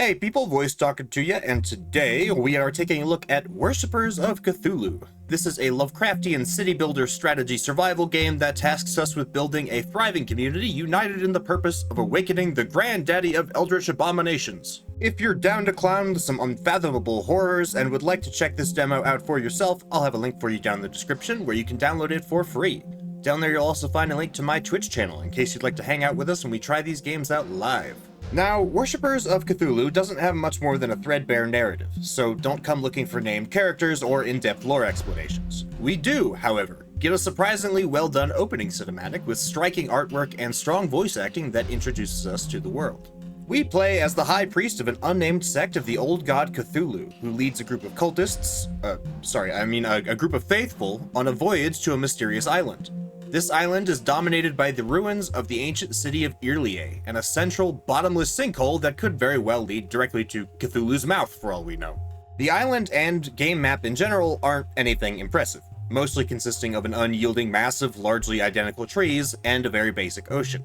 Hey people, voice talking to you, and today we are taking a look at Worshippers of Cthulhu. This is a Lovecraftian city builder strategy survival game that tasks us with building a thriving community united in the purpose of awakening the granddaddy of eldritch abominations. If you're down to clown some unfathomable horrors and would like to check this demo out for yourself, I'll have a link for you down in the description where you can download it for free. Down there you'll also find a link to my Twitch channel in case you'd like to hang out with us when we try these games out live. Now, Worshippers of Cthulhu doesn't have much more than a threadbare narrative, so don't come looking for named characters or in-depth lore explanations. We do, however, get a surprisingly well-done opening cinematic with striking artwork and strong voice acting that introduces us to the world. We play as the high priest of an unnamed sect of the old god Cthulhu, who leads a group of cultists, a group of faithful, on a voyage to a mysterious island. This island is dominated by the ruins of the ancient city of R'lyeh, and a central, bottomless sinkhole that could very well lead directly to Cthulhu's mouth, for all we know. The island and game map in general aren't anything impressive, mostly consisting of an unyielding mass of largely identical trees and a very basic ocean.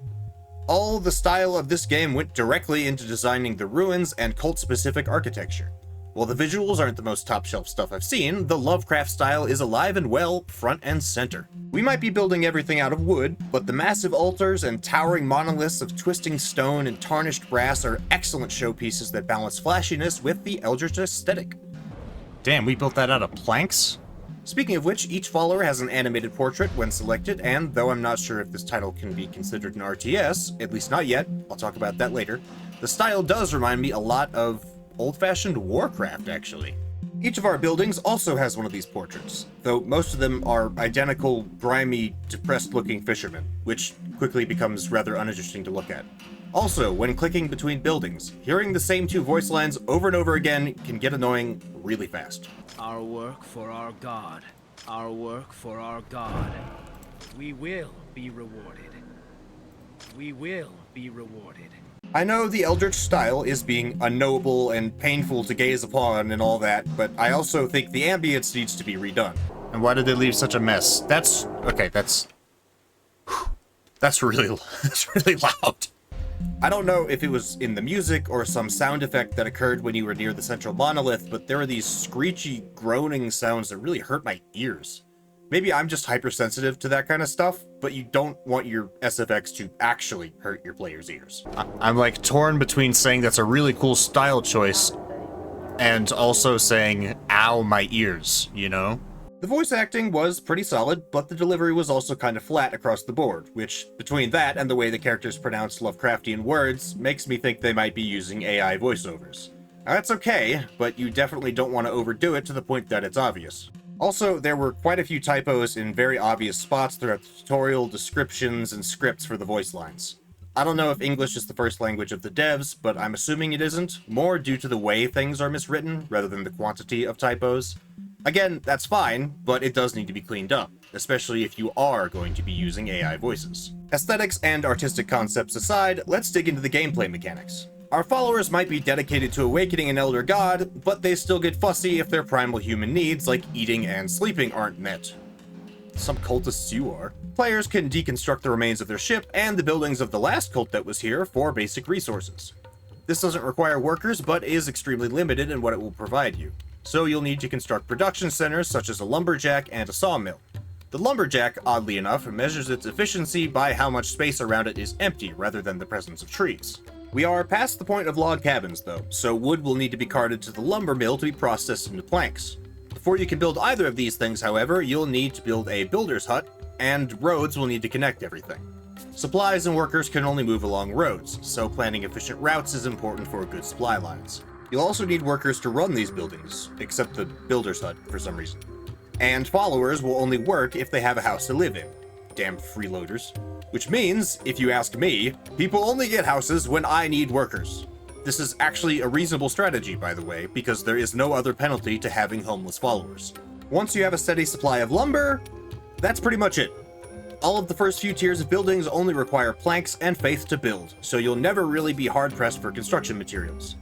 All the style of this game went directly into designing the ruins and cult-specific architecture. While the visuals aren't the most top-shelf stuff I've seen, the Lovecraft style is alive and well, front and center. We might be building everything out of wood, but the massive altars and towering monoliths of twisting stone and tarnished brass are excellent showpieces that balance flashiness with the eldritch aesthetic. Damn, we built that out of planks? Speaking of which, each follower has an animated portrait when selected, and though I'm not sure if this title can be considered an RTS, at least not yet, I'll talk about that later, the style does remind me a lot of old-fashioned Warcraft, actually. Each of our buildings also has one of these portraits, though most of them are identical, grimy, depressed-looking fishermen, which quickly becomes rather uninteresting to look at. Also, when clicking between buildings, hearing the same two voice lines over and over again can get annoying really fast. Our work for our God. Our work for our God. We will be rewarded. We will be rewarded. I know the Eldritch style is being unknowable and painful to gaze upon and all that, but I also think the ambience needs to be redone. And why did they leave such a mess? That's really loud. I don't know if it was in the music or some sound effect that occurred when you were near the central monolith, but there were these screechy, groaning sounds that really hurt my ears. Maybe I'm just hypersensitive to that kind of stuff, but you don't want your SFX to actually hurt your player's ears. I'm like torn between saying that's a really cool style choice and also saying, ow, my ears, you know? The voice acting was pretty solid, but the delivery was also kind of flat across the board, which, between that and the way the characters pronounce Lovecraftian words, makes me think they might be using AI voiceovers. Now, that's okay, but you definitely don't want to overdo it to the point that it's obvious. Also, there were quite a few typos in very obvious spots throughout the tutorial, descriptions, and scripts for the voice lines. I don't know if English is the first language of the devs, but I'm assuming it isn't, more due to the way things are miswritten rather than the quantity of typos. Again, that's fine, but it does need to be cleaned up, especially if you are going to be using AI voices. Aesthetics and artistic concepts aside, let's dig into the gameplay mechanics. Our followers might be dedicated to awakening an elder god, but they still get fussy if their primal human needs, like eating and sleeping, aren't met. Some cultists you are. Players can deconstruct the remains of their ship and the buildings of the last cult that was here for basic resources. This doesn't require workers, but is extremely limited in what it will provide you. So you'll need to construct production centers such as a lumberjack and a sawmill. The lumberjack, oddly enough, measures its efficiency by how much space around it is empty rather than the presence of trees. We are past the point of log cabins, though, so wood will need to be carted to the lumber mill to be processed into planks. Before you can build either of these things, however, you'll need to build a builder's hut, and roads will need to connect everything. Supplies and workers can only move along roads, so planning efficient routes is important for good supply lines. You'll also need workers to run these buildings, except the builder's hut, for some reason. And followers will only work if they have a house to live in. Damn freeloaders. Which means, if you ask me, people only get houses when I need workers. This is actually a reasonable strategy, by the way, because there is no other penalty to having homeless followers. Once you have a steady supply of lumber, that's pretty much it. All of the first few tiers of buildings only require planks and faith to build, so you'll never really be hard-pressed for construction materials.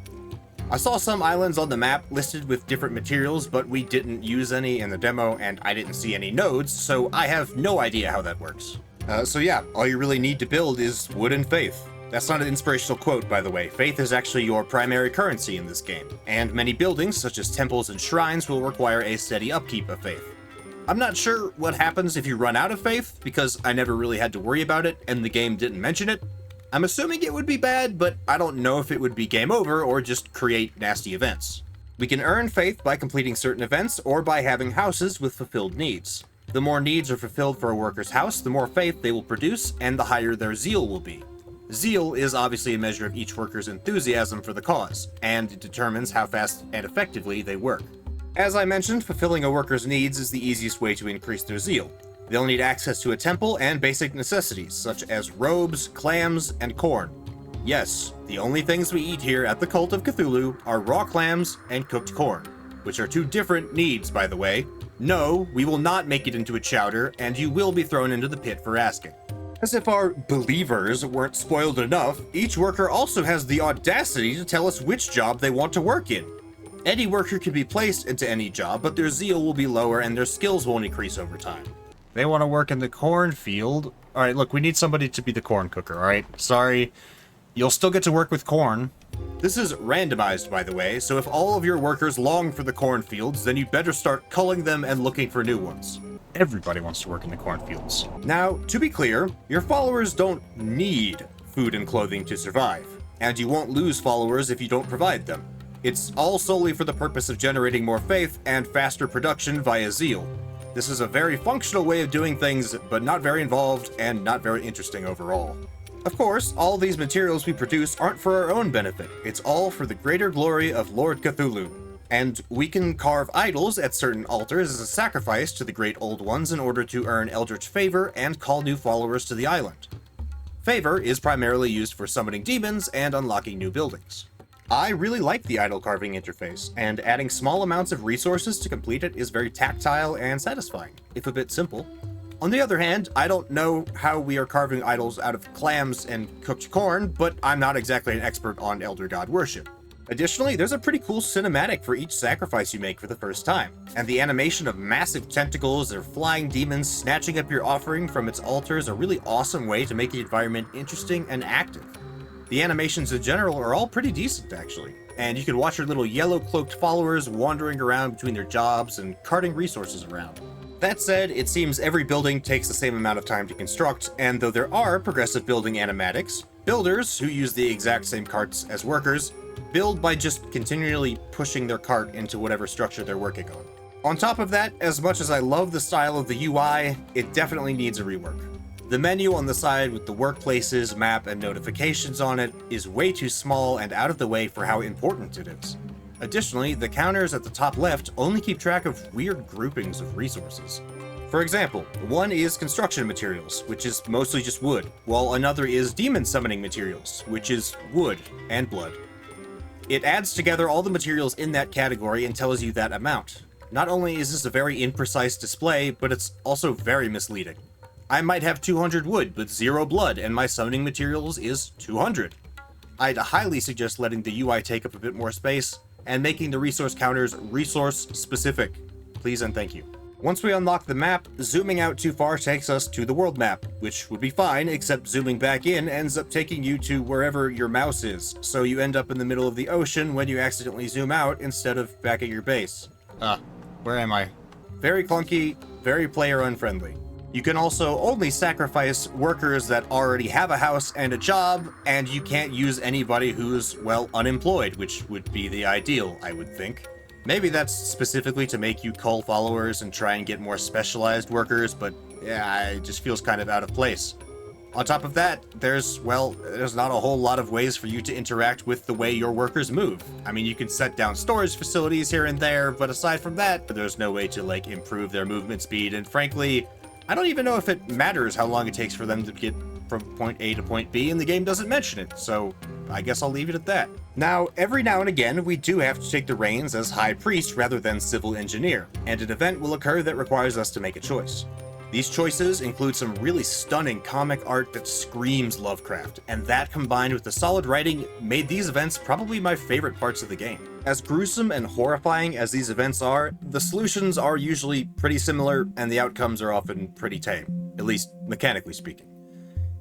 I saw some islands on the map listed with different materials, but we didn't use any in the demo, and I didn't see any nodes, so I have no idea how that works. So yeah, all you really need to build is wood and faith. That's not an inspirational quote, by the way. Faith is actually your primary currency in this game, and many buildings, such as temples and shrines, will require a steady upkeep of faith. I'm not sure what happens if you run out of faith, because I never really had to worry about it, and the game didn't mention it. I'm assuming it would be bad, but I don't know if it would be game over or just create nasty events. We can earn faith by completing certain events or by having houses with fulfilled needs. The more needs are fulfilled for a worker's house, the more faith they will produce, and the higher their zeal will be. Zeal is obviously a measure of each worker's enthusiasm for the cause, and it determines how fast and effectively they work. As I mentioned, fulfilling a worker's needs is the easiest way to increase their zeal. They'll need access to a temple and basic necessities, such as robes, clams, and corn. Yes, the only things we eat here at the Cult of Cthulhu are raw clams and cooked corn, which are two different needs, by the way. No, we will not make it into a chowder, and you will be thrown into the pit for asking. As if our believers weren't spoiled enough, each worker also has the audacity to tell us which job they want to work in. Any worker can be placed into any job, but their zeal will be lower and their skills won't increase over time. They want to work in the cornfield. Alright, look, we need somebody to be the corn cooker, alright? Sorry. You'll still get to work with corn. This is randomized, by the way, so if all of your workers long for the cornfields, then you'd better start culling them and looking for new ones. Everybody wants to work in the cornfields. Now, to be clear, your followers don't need food and clothing to survive, and you won't lose followers if you don't provide them. It's all solely for the purpose of generating more faith and faster production via zeal. This is a very functional way of doing things, but not very involved and not very interesting overall. Of course, all these materials we produce aren't for our own benefit. It's all for the greater glory of Lord Cthulhu. And we can carve idols at certain altars as a sacrifice to the great old ones in order to earn eldritch favor and call new followers to the island. Favor is primarily used for summoning demons and unlocking new buildings. I really like the idol carving interface, and adding small amounts of resources to complete it is very tactile and satisfying, if a bit simple. On the other hand, I don't know how we are carving idols out of clams and cooked corn, but I'm not exactly an expert on Elder God worship. Additionally, there's a pretty cool cinematic for each sacrifice you make for the first time, and the animation of massive tentacles or flying demons snatching up your offering from its altar is a really awesome way to make the environment interesting and active. The animations in general are all pretty decent, actually, and you can watch your little yellow-cloaked followers wandering around between their jobs and carting resources around. That said, it seems every building takes the same amount of time to construct, and though there are progressive building animatics, builders, who use the exact same carts as workers, build by just continually pushing their cart into whatever structure they're working on. On top of that, as much as I love the style of the UI, it definitely needs a rework. The menu on the side with the workplaces, map, and notifications on it is way too small and out of the way for how important it is. Additionally, the counters at the top left only keep track of weird groupings of resources. For example, one is construction materials, which is mostly just wood, while another is demon summoning materials, which is wood and blood. It adds together all the materials in that category and tells you that amount. Not only is this a very imprecise display, but it's also very misleading. I might have 200 wood, but 0 blood, and my summoning materials is 200. I'd highly suggest letting the UI take up a bit more space, and making the resource counters resource-specific. Please and thank you. Once we unlock the map, zooming out too far takes us to the world map, which would be fine, except zooming back in ends up taking you to wherever your mouse is, so you end up in the middle of the ocean when you accidentally zoom out instead of back at your base. Where am I? Very clunky, very player-unfriendly. You can also only sacrifice workers that already have a house and a job, and you can't use anybody who's, well, unemployed, which would be the ideal, I would think. Maybe that's specifically to make you cull followers and try and get more specialized workers, but yeah, it just feels kind of out of place. On top of that, there's not a whole lot of ways for you to interact with the way your workers move. I mean, you can set down storage facilities here and there, but aside from that, there's no way to, improve their movement speed, and frankly, I don't even know if it matters how long it takes for them to get from point A to point B, and the game doesn't mention it, so I guess I'll leave it at that. Now, every now and again, we do have to take the reins as High Priest rather than Civil Engineer, and an event will occur that requires us to make a choice. These choices include some really stunning comic art that screams Lovecraft, and that combined with the solid writing made these events probably my favorite parts of the game. As gruesome and horrifying as these events are, the solutions are usually pretty similar, and the outcomes are often pretty tame, at least mechanically speaking.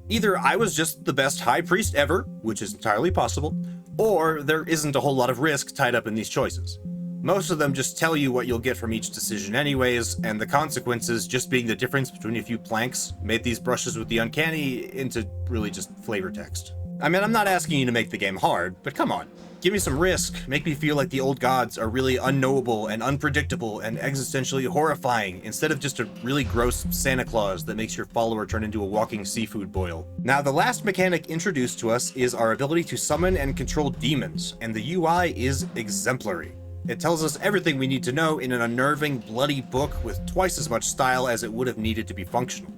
Either I was just the best high priest ever, which is entirely possible, or there isn't a whole lot of risk tied up in these choices. Most of them just tell you what you'll get from each decision anyways, and the consequences just being the difference between a few planks made these brushes with the uncanny into really just flavor text. I mean, I'm not asking you to make the game hard, but come on. Give me some risk, make me feel like the old gods are really unknowable and unpredictable and existentially horrifying, instead of just a really gross Santa Claus that makes your follower turn into a walking seafood boil. Now, the last mechanic introduced to us is our ability to summon and control demons, and the UI is exemplary. It tells us everything we need to know in an unnerving, bloody book with twice as much style as it would have needed to be functional.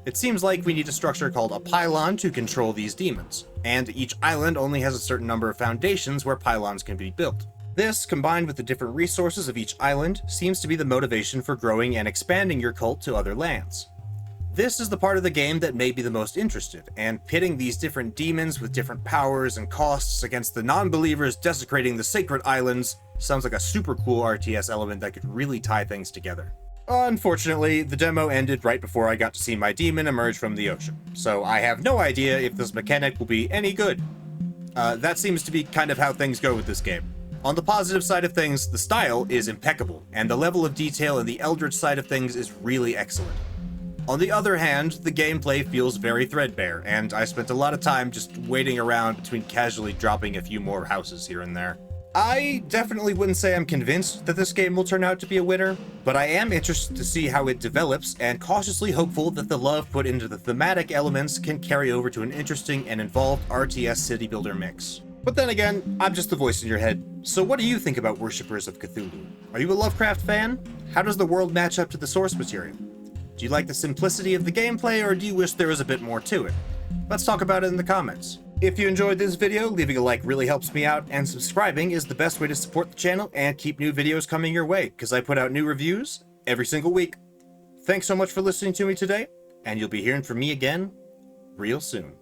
It seems like we need a structure called a pylon to control these demons, and each island only has a certain number of foundations where pylons can be built. This, combined with the different resources of each island, seems to be the motivation for growing and expanding your cult to other lands. This is the part of the game that may be the most interesting, and pitting these different demons with different powers and costs against the non-believers desecrating the sacred islands sounds like a super cool RTS element that could really tie things together. Unfortunately, the demo ended right before I got to see my demon emerge from the ocean, so I have no idea if this mechanic will be any good. That seems to be kind of how things go with this game. On the positive side of things, the style is impeccable, and the level of detail in the Eldritch side of things is really excellent. On the other hand, the gameplay feels very threadbare, and I spent a lot of time just waiting around between casually dropping a few more houses here and there. I definitely wouldn't say I'm convinced that this game will turn out to be a winner, but I am interested to see how it develops and cautiously hopeful that the love put into the thematic elements can carry over to an interesting and involved RTS city builder mix. But then again, I'm just the voice in your head, so what do you think about Worshippers of Cthulhu? Are you a Lovecraft fan? How does the world match up to the source material? Do you like the simplicity of the gameplay, or do you wish there was a bit more to it? Let's talk about it in the comments. If you enjoyed this video, leaving a like really helps me out, and subscribing is the best way to support the channel and keep new videos coming your way, because I put out new reviews every single week. Thanks so much for listening to me today, and you'll be hearing from me again real soon.